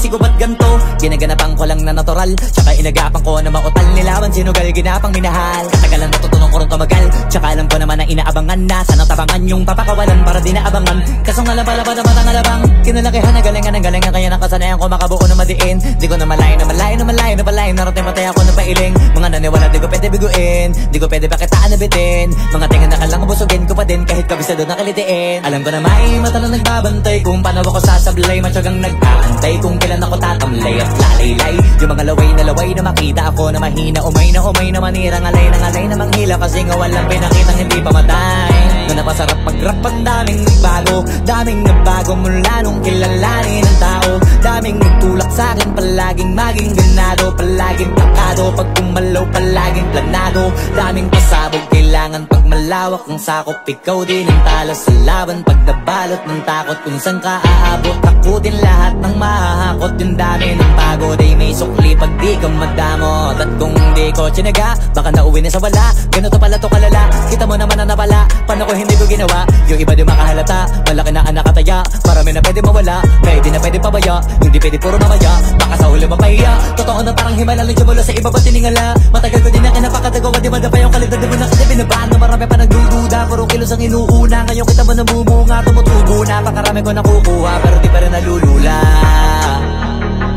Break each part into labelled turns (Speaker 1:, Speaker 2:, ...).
Speaker 1: masisigo ba't ganto? Ginaganapan ko lang na natural, tsaka inagapan ko na mautal. Nilawan sinugal, ginapang minahal. Katagalan natutunan ko rin tumagal, tsaka alam ko naman na inaabangan na sana tabangan yung papakawalan para di naabangan. Kasong alaba-laba na matang alabang kinalakihan na galingan ng galingan, kaya nakasanayan ko makabuo na madiin. Di ko na malayo na malayo na malayo na palayo, narating matay ako na pailing. Mga naniwala di ko pwede biguin, di ko pwede pakitaan na bitin. Mga tingan na kalang busugin ko pa din kahit kabisado na kalitiin. Alam ko na may mata na nagbabantay kung paano ako sasablay, matyagang nag-aantay kung kailan ako tatamlay at lalaylay. Yung mga laway na makita ako na mahina, umay na manirang alay na manghila, kasi nga walang pinakitang hindi pamatay. Na napasarap mag-rap, ang daming nagbago mula nung kilalanin ng tao. Daming nagtulak sa'kin, palaging maging ganado, palaging plakado, pag kumalaw palaging planado. Daming pasabog, kailangan pag malawak ang sakop, ikaw din ang talo sa laban. Pag nabalot ng takot kung saan ka aabot, takutin lahat ng mahahakot. Yung dami ng pagod ay may sukli pag di ka madamot. At kung di ko tsinaga, baka nauwi na sa wala. Ganito pala to kalala, kita mo naman na napala. Paano ko hindi ko ginawa? Yung iba di makahalata, malaki na anak kataya. Marami na pwede mawala, kaya di na pwede pabaya. Hindi pwede puro mamaya, baka sa huli mapahiya. Totoo na parang himala lang mula sa iba ba tiningala. Matagal ko din na kinapakatagawa, di madapa yung kalidad. Di mo na kasi binabaan na marami pa nagdududa. Puro kilos ang inuuna, ngayon kita mo namumunga. Tumutubo na, pakarami ko nakukuha, pero di pa rin nalulula.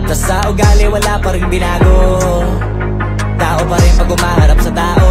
Speaker 1: Tas sa ugali wala pa rin binago, tao pa rin pag umaharap sa tao.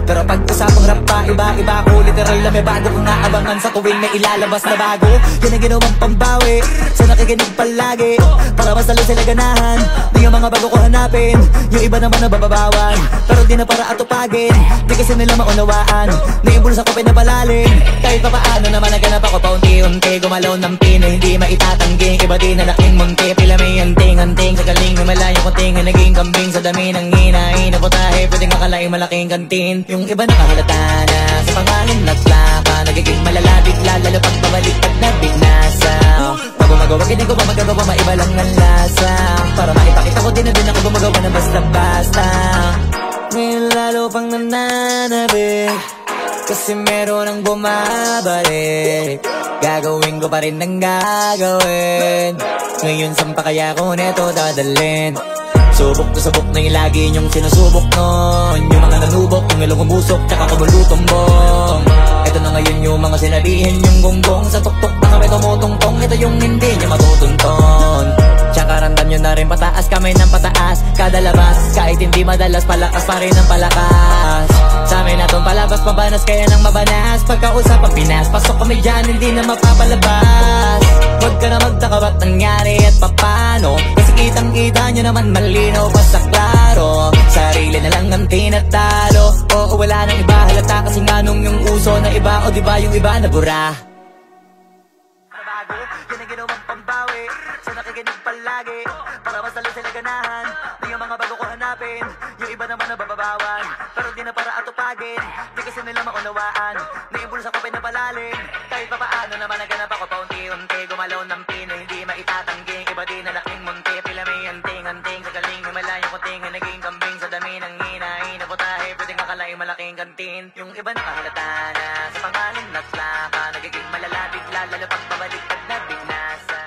Speaker 1: Pero pag usapang rap pa, iba-iba ko. Literal na may bago kong naabangan sa tuwing may ilalabas na bago. Yan ang ginawang pambawi sa nakikinig palagi, para mas lalo sila ganahan. Di ang mga bago ko hanapin, yung iba naman nabababawan, pero di na para atupagin. Di kasi nila maunawaan, naimbulsa ko pinapalalim. Kahit pa paano naman naganap ako paunti-unti, gumalaw ng pino, hindi maitatanggi. Iba din na laking munti, pila may anting-anting. Sa galing may malayong kunting, naging kambing sa dami ng hinahin. Naputahe, pwedeng akalaing malaking kantin. Yung iba nakahalata na sa pangalan at plaka, nagiging malala bigla, lalo pag babalik at nabinasa. Pag gumagawa, hindi ko ba magagawa, maiba lang ang lasa. Para maipakita ko din na din ako gumagawa na basta-basta. Ngayon lalo pang nananabik, kasi meron ang bumabalik. Gagawin ko pa rin ang gagawin. Ngayon saan pa kaya ko neto dadalhin? Subok to subok na yung lagi niyong sinusubok nun. Yung mga nanubok, yung ilong umusok, tsaka kumulutumbong. Ito na ngayon yung mga sinabihin yung gonggong. Sa tuktok na kami tumutungtong, ito yung hindi niya matutunton. Tsaka randam nyo na rin pataas, kamay ng pataas kada labas, kahit hindi madalas, palakas pa rin ang palakas. Sa amin na itong palabas, mabanas kaya nang mabanas. Pagkausap ang Pinas, pasok kami dyan, hindi na mapapalabas. Huwag ka na magtaka ba't nangyari at papano, kasi kitang-kita nyo naman malinaw pa sa klaro. Sarili na lang ang tinatalo, oo wala nang iba halata, kasi nga nung yung uso na iba, o diba yung iba na bura. Nabago, yan ang ginawang pambawi sa nakikinig palagi, para mas lalo sila ganahan. Di ang mga bago ko hanapin, yung iba naman nabababawan, pero di na para atupagin. Di kasi nila maunawaan, naimbulsa ko pinapalalim. Kahit pa paano naman naganap ako paunti-unti, gumalaw ng pino, hindi maitatanggi. Iba din na laking munti, pila may anting-anting. Sa galing may malayong kuting, naging kambing sa dami ng hinahin. Naputahe, pwedeng akalaing malaking kantin. Yung iba nakahalata na sa pangalan at plaka, nagiging malala bigla, lalo pag babalik at nabinasa.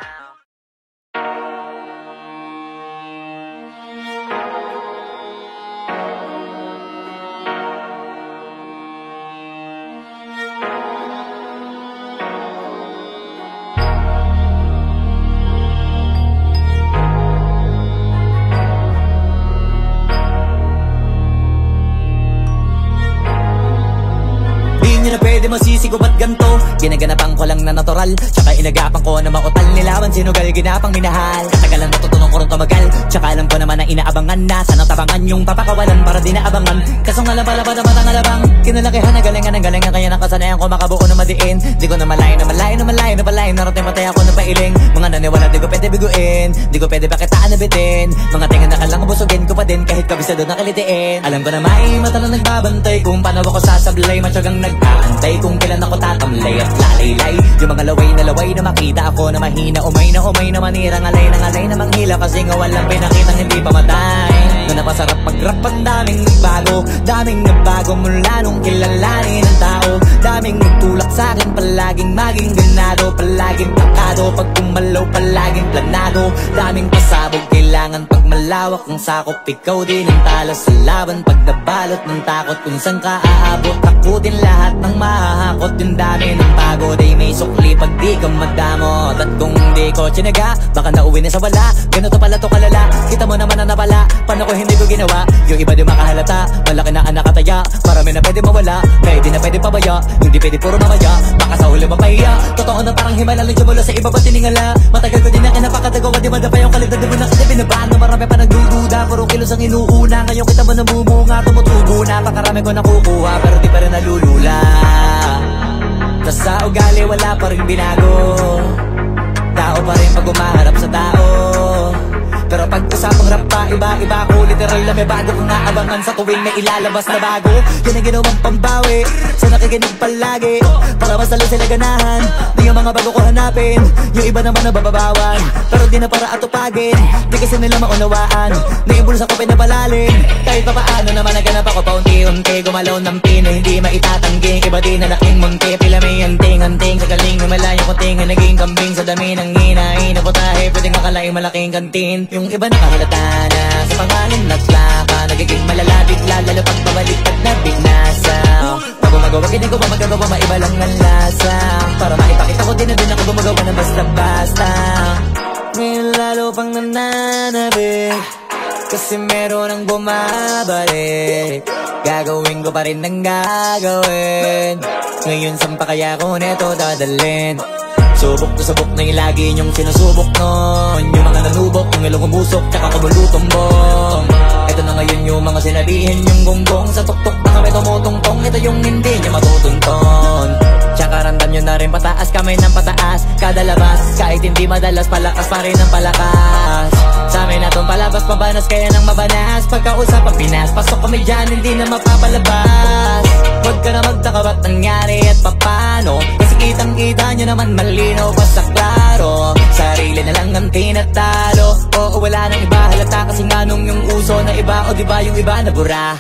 Speaker 1: Hindi na pwede masisigo ba't ganto? Ginaganapan ko lang na natural, tsaka inagapan ko na mautal. Nilawan sinugal, ginapang minahal. Katagalan natutunan ko rin tumagal, tsaka alam ko naman na inaabangan na sana tabangan yung papakawalan para di naabangan. Kasong alaba-laba na matang alabang kinalakihan na galingan ng galingan, kaya nakasanayan ko makabuo na madiin. Di ko na malayo na malayo na malayo na palayo, narating matay ako na pailing. Mga naniwala di ko pwede biguin, di ko pwede pakitaan na bitin. Mga tingan na kalang busugin ko pa din kahit kabisado na kalitiin. Alam ko na may mata na nagbabantay kung paano ako sasablay, matyagang nag-aantay kung kailan ako tatamlay at lalaylay. Yung mga laway na makita ako na mahina, umay na manirang alay na manghila, kasi nga walang pinakitang hindi pamatay. na napasarap pag-rap. Ang daming nagbago, daming nagbago mula nung kilalanin ang tao. Daming nagtulak sa'kin, palaging maging ganado, palaging pakado, pag kumalaw palaging planado. Daming pasabog, kailangan pag malawak ang sakop. Ikaw din ang talo sa laban, pag nabalot ng takot kung saan ka aabot. Ako din lahat ng mahahakot, yung dami ng pagod ay may sukli pag di ka madamot. At kung di ko tsinaga, baka nauwi na sa wala. Ganito pala to kalala, kita mo naman na napala. Paano ko hindi ko ginawa, yung iba di makahalata. Malaki na anak kataya, marami na pwede mawala. Kaya di na pwede pabaya, hindi pwede puro mamaya. Baka sa huli mapahiya, totoo na parang himala. Lang mula sa iba ba tiningala. Matagal ko din na kinapakatagawa, di madapa yung kalidad. Di mo na kasi binabahan, marami pa nagdududa. Puro kilos ang inuuna, ngayon kita mo namumunga. Tumutubo na, pakarami ko nakukuha, pero di pa rin nalulula. Tas sa ugali wala pa rin binago, tao pa rin pag umaharap sa tao. Pero pag usapang rap pa, iba-iba ko. Literal na may bago kong naabangan sa tuwing may ilalabas na bago. Yan ang ginawang pambawi sa nakikinig palagi, para mas lalo sila ganahan. Di ang mga bago ko hanapin, yung iba naman nabababawan. Pero di na para atupagin, di kasi nila maunawaan. Naimbulsa ko pinapalalim, kahit pa paano naman naganap ako paunti-unti. Gumalaw ng pino, hindi maitatanggi. Iba din na laking munti, pila may anting-anting. Sa galing may malayong kuting, naging kambing sa dami ng hinahin. Naputahe, pwedeng akalaing malaking kantin. Yung iba nakahalata na sa pangalan at laka, nagiging malalapit lalo pag babaliktad na binasa. Pag gumagawa, hindi ko ba magagawa, maiba lang ang lasa. Para maipakita ko din na din ako gumagawa na basta-basta. Ngayon lalo pang nananabik, kasi meron ang bumabalik. Gagawin ko pa rin ang gagawin. Ngayon saan pa kaya ko neto dadalhin? Subok to subok na yung lagi niyong sinusubok nun. Yung mga nanubok, yung ilong umusok, tsaka kumulutumbong. Ito na ngayon yung mga sinabihin yung gonggong. Sa tuktok na kami tumutungtong, ito yung hindi niya matutunton. Tsaka ramdam nyo na rin pataas, kamay ng pataas. Kada labas, kahit hindi madalas, palakas pa rin ang palakas. Sa amin na itong palabas, mabanas kaya nang mabanas. Pagkausap ang Pinas, pasok kami dyan, hindi na mapapalabas. Huwag ka na magtaka ba't nangyari at papano, kasi kitang-kita nyo naman malinaw pa sa klaro. Sarili na lang ang tinatalo, oo wala nang iba halata. Kasi nga nung yung uso na iba, o diba yung iba na bura.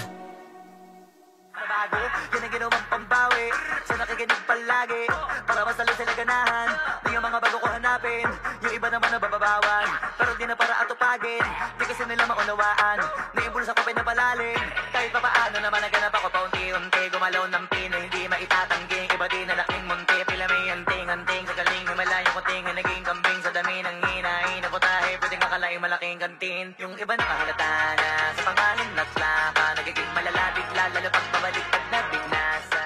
Speaker 1: Nabago, yan ang ginawang pambawi sa nakikinig palagi, para mas lalo sila ganahan. Di ang mga bago ko hanapin, yung iba naman nabababawan. Pero di na para atupagin, di kasi nila maunawaan. Naimbulsa ko pinapalalim, kahit pa paano naman naganap ako paunti-unti. Gumalaw ng pino, hindi maitatanggi. Iba din na laking munti, pila may anting-anting. Sa galing may malayong kuting, naging kambing sa dami ng hinahin. Naputahe, pwedeng akalaing malaking kantin. Yung iba nakahalata na sa pangalan at laka, nagiging malalapit lalo pag babaliktad na binasa.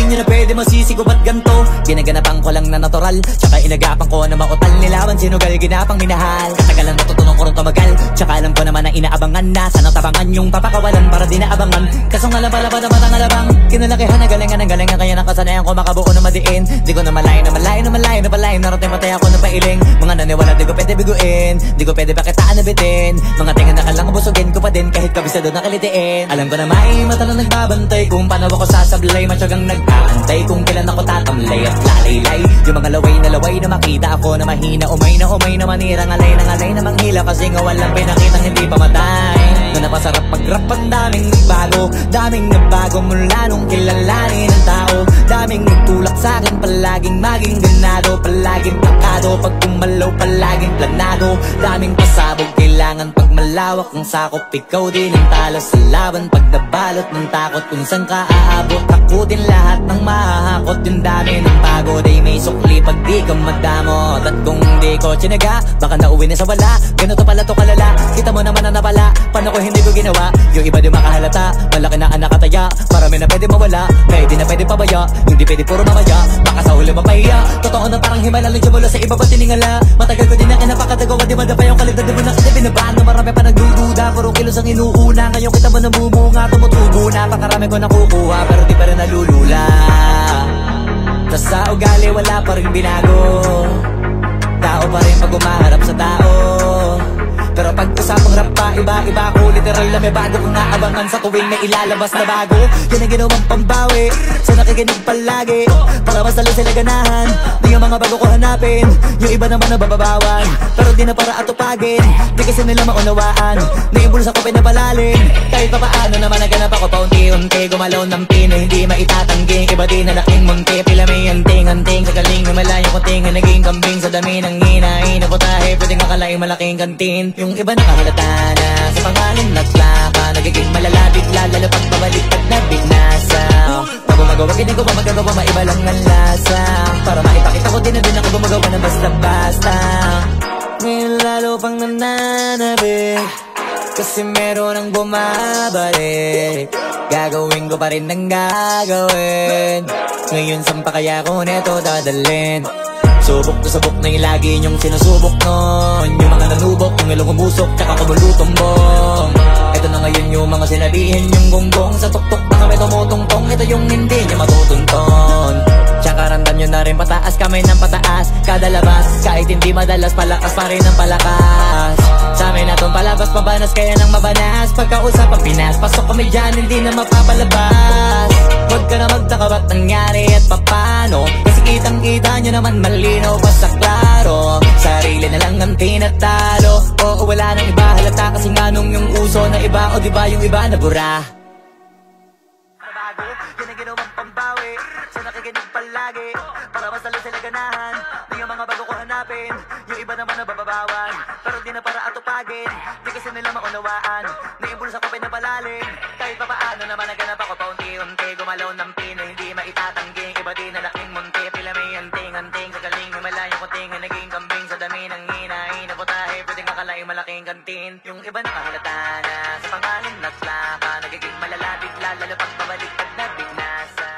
Speaker 1: Hindi na pwede masisigo ba't ganto, ginaganapan ko lang na natural. Tsaka inagapan ko na mautal nilaban, sinugal ginapang minahal. Katagalan natutunan ko rin tumagal, tsaka alam ko naman na inaabangan na. Sana tabangan yung papakawalan para di naabangan. Kasong alaba-laba naman ang alabang, kinalakihan na galingan ng galingan. Kaya nakasanayan ko makabuo na madiin. Di ko na malayo na malayo na malayo na palayo. Narating matay ako ng pailing. Mga naniwala di ko pwede biguin, di ko pwede pakitaan na bitin. Mga tinga na kalang busugin ko pa din, kahit kabisado na kalitiin. Alam ko na may mata na nagbabantay kung paano ako sasablay. Matyagang nag-aantay kung kailan ako tatamlay at lalaylay. Yung mga laway na makita ako na mahina, umay na manirang alay na manghila. Kasi nga walang pinakitang hindi pamatay. Na napasarap pag-rap, ang daming nagbago, daming nagbago mula nung kilalanin ang tao. Daming nagtulak sa'kin, palaging maging ganado, palaging pakado, pag kumalaw palaging planado. Daming pasabog, kailangan pag malawak ang sakop. Ikaw din ang talo sa laban, pag nabalot ng takot kung saan ka aabot. Ako din lahat ng mahahakot, yung dami ng pagod ay may sukli pag di ka madamot. At kung di ko tsinaga, baka nauwi na sa wala. Ganito pala to kalala, kita mo naman na napala. Paano ko hindi ko ginawa, yung iba di makahalata. Malaki na anak kataya, marami na pwede mawala. Kaya di na pwede pabaya, hindi pwede puro mamaya. Baka sa huli mapahiya, totoo na parang himala. Lang mula sa iba ba tiningala. Matagal ko din na kinapakatagawa, di madapa yung kalidad. Di mo na kasi binabahan, marami pa nagdududa. Puro kilos ang inuuna, ngayon kita mo namumunga. Tumutubo na, pakarami ko nakukuha, pero di pa rin nalulula. Tas sa ugali wala pa rin binago, tao pa rin pag umaharap sa tao. Pero pag usapang rap pa, iba-iba ko. Literal na may bago kong naabangan sa tuwing may ilalabas na bago. Yan ang ginawang pambawi sa nakikinig palagi, para mas lalo sila ganahan. Di ang mga bago ko hanapin, yung iba naman nabababawan, pero di na para atupagin. Di kasi nila maunawaan na yung bulsa ko pinapalalim. Kahit pa paano naman naganap ako paunti-unti, gumalaw ng pino, hindi maitatanggi. Iba din na laking munti, pila may anting-anting. Sa galing may malayong kuting, naging kambing sa dami ng hinahin. Naputahe, pwedeng akalaing malaking kantin. Yung iba nakahalata na sa pangalan at laka, nagiging malalapit lalo pag pabaliktad na binasa. Pag gumagawa, hindi ko pa magagawa, maiba lang ang lasa. Para maipakita ko din na din ako gumagawa na basta-basta. Ngayon lalo pang nananabik, kasi meron ang bumabalik. Gagawin ko pa rin ang gagawin. Ngayon saan pa kaya ko neto dadalhin? Subok to sabok na yung lagi niyong sinusubok nun. Yung mga nanubok, yung ilong umusok, tsaka kumulutumbong. Ito na ngayon yung mga sinabihin yung gonggong. Sa tuktok na kami tumutungtong, ito yung hindi niya matutunton. Tsaka randam nyo na rin pataas, kamay ng pataas kada labas, kahit hindi madalas, palakas pa rin ang palakas. Sa amin na tong palabas, mabanas kaya nang mabanas. Pagkausap ang Pinas, pasok kami dyan, hindi na mapapalabas. Huwag ka na magtaka ba't nangyari at papano, kasi kitang-kita nyo naman malinaw pa sa klaro. Sarili na lang ang tinatalo, oo wala nang iba halata, kasi nga nung yung uso na iba, o diba yung iba na bura. Nabago, yan ang ginawang pambawi sa nakikinig palagi, para mas lalo sila ganahan. Di ang mga bago ko hanapin, yung iba naman nabababawan, pero di na para atupagin. Di kasi nila maunawaan na yung bulsa ko pinapalalim. Kahit pa paano naman naganap ako paunti-unti, gumalaw ng pino, hindi maitatanggi. Iba din na laking munti, pila may anting-anting. Sa galing may malayong kuting, naging kambing sa dami ng hinahin. Naputahe, pwedeng akalaing malaking kantin. Yung iba nakahalata na sa pangalan at laka, nagiging malalapit lalo pag pabaliktad na binasa.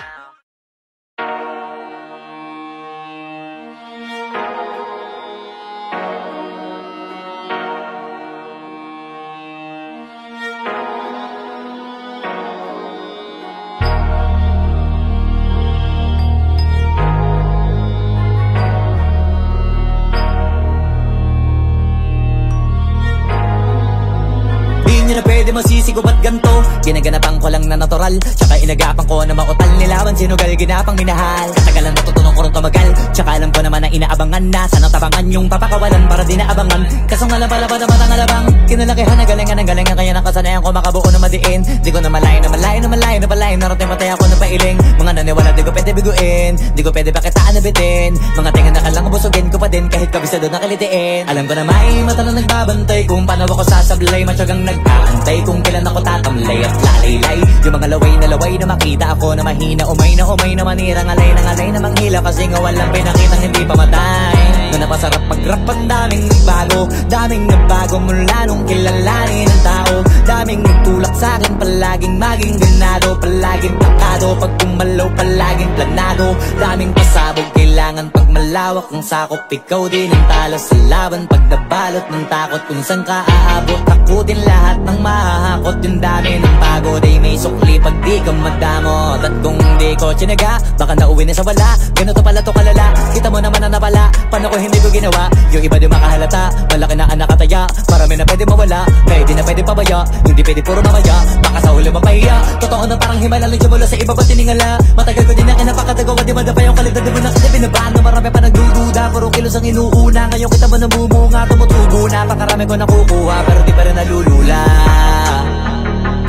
Speaker 1: Pwede masisigo ba't ganto? Ginaganapan ko lang na natural, tsaka inagapan ko na mautal nilawan, sinugal ginapang minahal. Katagalan natutunan ko rin tumagal, tsaka alam ko naman na inaabangan na sana tabangan yung papakawalan para di naabangan. Kaso nga lang pala ba naman ang alabang kinalakihan na galingan ng galingan, kaya nakasanayan ko makabuo na madiin. Di ko na malayo na malayo na malayo na malayo, narating matay ako ng pailing. Mga naniwala di ko pwede biguin, di ko pwede pakitaan na bitin. Mga tingan na kalang busugin ko pa din kahit kabisado na kalitiin. Alam ko na may mata na nagbabantay kung paano ako sasablay, matyagang nag-aantay kung kailan ako tatamlay at lalaylay. Yung mga laway na makita ako na mahina, umay na manira, ngalay na manghila, kasi nga walang pinakitang hindi pamatay. Na napasarap mag-rap, ang daming nagbago mula nung kilalanin ang tao. Daming nagtulak sa'kin, palaging maging ganado, palaging takado, pag kumalaw palaging planado. Daming pasabog, kailangan pag malawak ang sakop, ikaw din ang talo sa laban. Pag nabalot ng takot kung saan ka aabot, ako din lahat ng mahahakot. Yung dami ng pagod ay may sukli pag di ka madamot. At kung di ko tsinaga, baka nauwi na sa wala. Ganito pala to kalala, kita mo naman na napala. Paano ko hindi ko ginawa? Yung iba di makahalata, malaki na anak kataya. Marami na pwede mawala, kaya di na pwede pabaya. Hindi pwede puro mamaya, baka sa huli mapahiya. Totoo na parang himala lang siya mula sa iba ba tiningala. Matagal ko din na kinapakatagawa, di madapa yung kalidad. Di mo na kasi binabaan na marami pa nagdududa. Puro kilos ang inuuna, ngayon kita mo namumunga. Tumutubo na, pakarami ko nakukuha, pero di pa rin nalulula.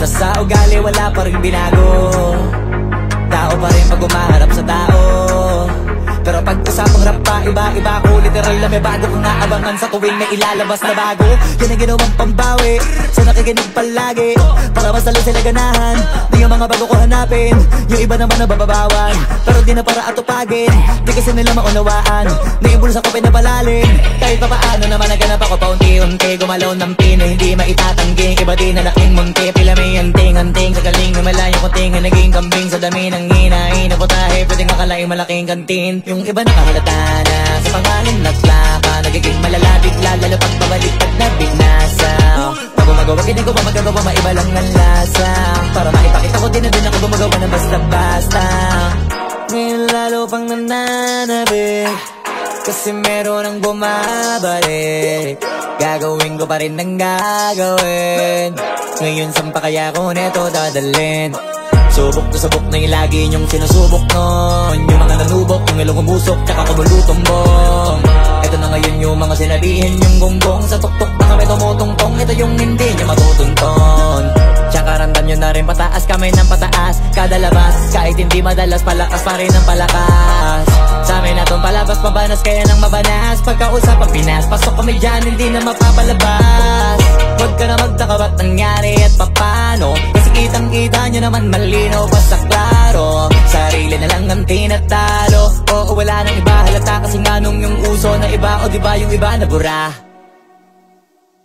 Speaker 1: Tas sa ugali wala pa rin binago, tao pa rin pag umaharap sa tao. Pero pag usapang rap pa, iba-iba ko. Literal na may bago kong naabangan sa tuwing may ilalabas na bago. Yan ang ginawang pambawi sa nakikinig palagi, para mas lalo sila ganahan. Di ang mga bago ko hanapin, yung iba naman nabababawan, pero di na para atupagin. Di kasi nila maunawaan na yung bulsa ko pinapalalim. Kahit pa paano naman naganap ako paunti-unti, gumalaw ng pino, hindi maitatanggi. Iba din na laking munti, pila may anting-anting. Sa galing may malayong kuting, naging kambing sa dami ng hinahin. Naputahe, pwedeng akalaing malaking kantin. Yung iba nakahalata na sa pangalan at laka, nagiging malalapit lalo pag pabaliktad na binasa. Pag gumagawa, hindi ko pa magagawa, maiba lang ang lasa. Para maipakita ko din na din ako gumagawa ng basta-basta. Ngayon lalo pang nananabik, kasi meron ang bumabalik. Gagawin ko pa rin ang gagawin. Ngayon saan pa kaya ko neto dadalhin? Subok na subok na yung lagi niyong sinusubok nun. Yung mga nanubok, yung ilong umusok, tsaka kumulutumbong. Ito na ngayon yung mga sinabihin yung gonggong. Sa tuktok na kami tumutungtong, ito yung hindi niya matutunton. Tsaka randam nyo na rin pataas, kamay ng pataas. Kada labas, kahit hindi madalas, palakas pa rin ang palakas. Sa amin na tong palabas, mabanas kaya nang mabanas. Pagkausap ang Pinas, pasok kami dyan, hindi na mapapalabas. Huwag ka na magtaka ba't nangyari at papano, kasi kitang-kita nyo naman malinaw pa sa klaro. Sarili na lang ang tinatalo, oo wala nang iba halata, kasi nga nung yung uso na iba, o diba yung iba na bura.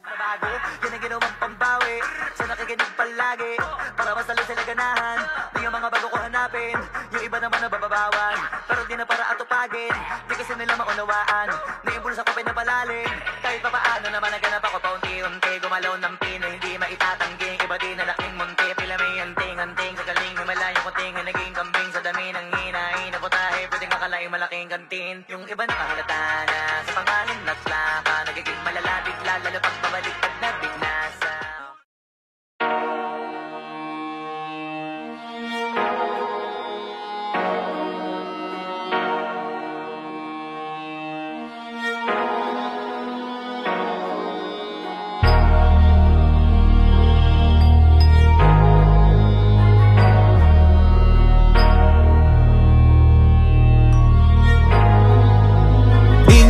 Speaker 1: Nabago, yan ang ginawang pambawi, sa nakikinig palagi, para masalo sila ganahan. Di yung mga bago ko hanapin, yung iba naman na bababawan, pero di na para atupagin, di kasi nila maunawaan. Naimbulsa ko pinapalalim, kahit pa paano naman naganap ako paunti-unti. Gumalaw ng pino, hindi maitatangging, iba din na laking munti. Pila may anting-anting, sa galing malayo kunting, naging kambing sa dami ng hinahin na putahe, pwedeng akalaing malaking kantin. Yung iba nakahalata na sa pangalan na slaka, nagiging malalapit lalo pag pabalik pag nabignasa.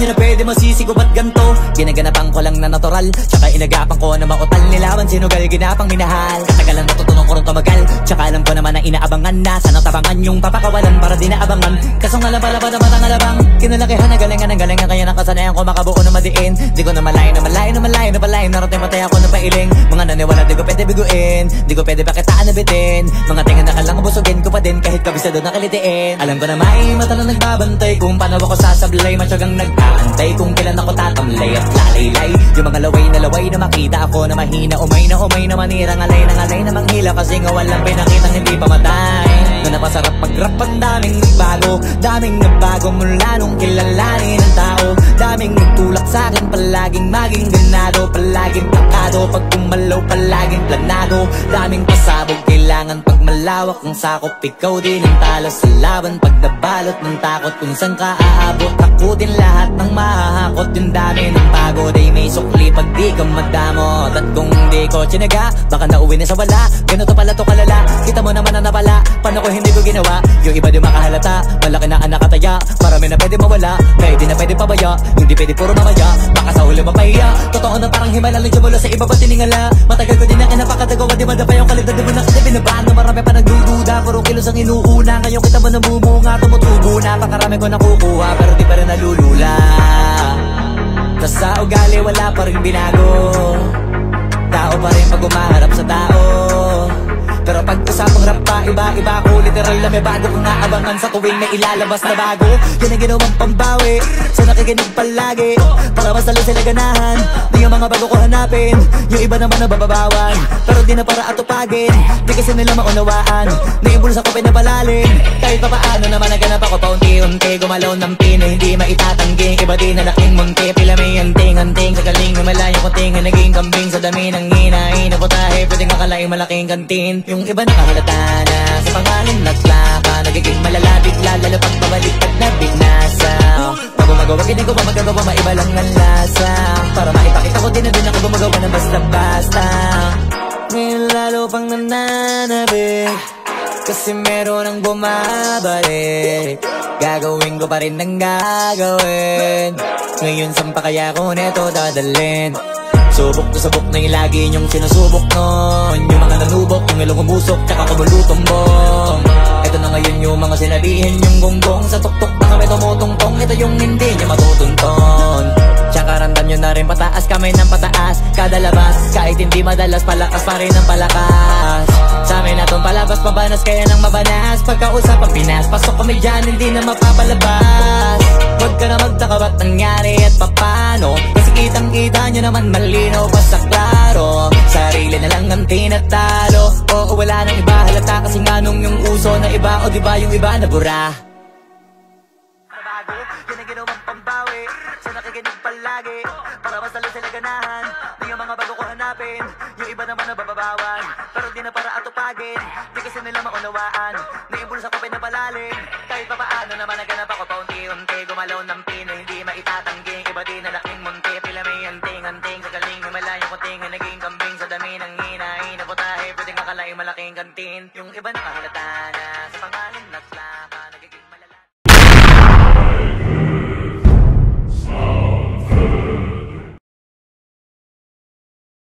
Speaker 1: Di na pwede masisigo ba't ganto? Ginaganapan ko lang na natural, tsaka inagapan ko na mautal nilawan, sinugal ginapang minahal. Katagalan natutunan ko rin tumagal, tsaka alam ko naman na inaabangan na sana tabangan yung papakawalan para di naabangan. Kasong alam pala pa naman ang alabang, kinalakihan na galingan ng galingan, kaya nakasanayan ko makabuo na madiin. Di ko na malayo na malayo na malayo na palayo, narating matay ako na pailing. Mga naniwala di ko pwede biguin, di ko pwede bakitaan na bitin. Mga tingan na kalang busugin ko pa din, kahit kabisado na kalitiin. Alam ko na may mata na nagbabantay kung paano ako sasablay, matyagang nag-aantay kung kailan ako tatamlay at lalaylay. Yung mga laway na makita ako na mahina, umay na manirang alay na manghila, kasi nga walang pinakitang hindi pamatay. Na napasarap mag-rap, ang daming nagbago mula nung kilalanin ang tao. Daming nagtulak sa'kin, palaging maging ganado, palaging pakado, pag kumalaw palaging planado. Daming pasabog, kailangan pag malawak ang sakop, ikaw din ang talo sa laban. Pag nabalot ng takot kung saan ka aabot, takutin lahat ng mahahakot. Yung dami ng pagod ay may sukli pag di ka madamot. At kung di ko tsinaga, baka nauwi na sa wala. Ganito pala to kalala, kita mo naman na napala, paano ko hindi ko ginawa? Yung iba di makahalata, malaki na anak kataya, marami na pwede mawala, pwede na pwede pabaya, hindi pwede puro mamaya, baka sa huli mapahiya. Totoo na parang himala lang mula sa iba ba tiningala. Matagal ko din na kinapakatagawa, di madapa yung kalidad, di mo nakatipin na baan na marami pa nagdududa, puro kilos ang inuuna. Ngayon kita mo namumunga, tumutubo na, pakarami ko nakukuha, pero di pa rin nalulula. Tas sa ugali wala pa rin binago, tao pa rin pag umaharap sa tao. Pero pag usapang rap pa, iba-iba ko, literal na may bago kong naabangan sa tuwing may ilalabas na bago. Yan ang ginawang pambawi, sa nakikinig palagi, para masalo sila ganahan. Di yung mga bago ko hanapin, yung iba naman na bababawan, pero di na para atupagin, di kasi nila maunawaan. Naimbulsa ko pinapalalim, kahit pa paano naman naganap ako paunti-unti. Gumalaw ng pino, hindi maitatangging, iba din na laking munti. Pila may anting-anting, sa galing na malayo kunting, naging kambing sa dami ng hinahin na putahe, pwedeng akalaing malaking kantin. Yung iba nakahalata na sa pangalan na slaka, nagiging malalapit lalo pag pabalik pag nabignasa. Pag gumagawa, ginagawa, magagawa, maiba lang ang lasa, para maipakita ko din na din ako gumagawa ng basta-basta. Ngayon lalo pang nananabik, kasi meron ang bumabalik. Gagawin ko pa rin ang gagawin. Ngayon saan pa kaya ko neto dadalhin? Subok na subok na yung lagi niyong sinusubok nun. Yung mga nanubok, yung ilong umusok, tsaka kumulutumbong. Ito na ngayon yung mga sinabihin yung gonggong. Sa tuktok na kami tumutungtong, ito yung hindi niya matutunton. Tsaka randam nyo na rin pataas, kamay ng pataas. Kada labas, kahit hindi madalas, palakas pa rin ang palakas. Sa amin na tong palabas, mabanas kaya nang mabanas. Pagkausap ang Pinas, pasok kami dyan, hindi na mapapalabas. Huwag ka na magtaka ba't nangyari at papano, kasi kitang-kita nyo naman malinaw pa sa klaro. Sarili na lang ang tinatalo, oo wala nang iba halata, kasi nga nung yung uso na iba, o diba yung iba na bura. lagi para mas lalo sila ganahan. Di yung mga bago ko hanapin, yung iba naman nabababawan, pero di na para atupagin. Di kasi nila maunawaan, naimbulsa ko pinapalalim. Kahit pa paano naman naganap ako paunti-unti, gumalaw ng Pinoy, hindi maitatanggi. Iba din na laking munti, pila may anting-anting. Sa galing himalayang kuting, naging kambing sa dami ng hinahin. Naputahe, pwedeng akalaing malaking kantin. Yung iba nakahalata na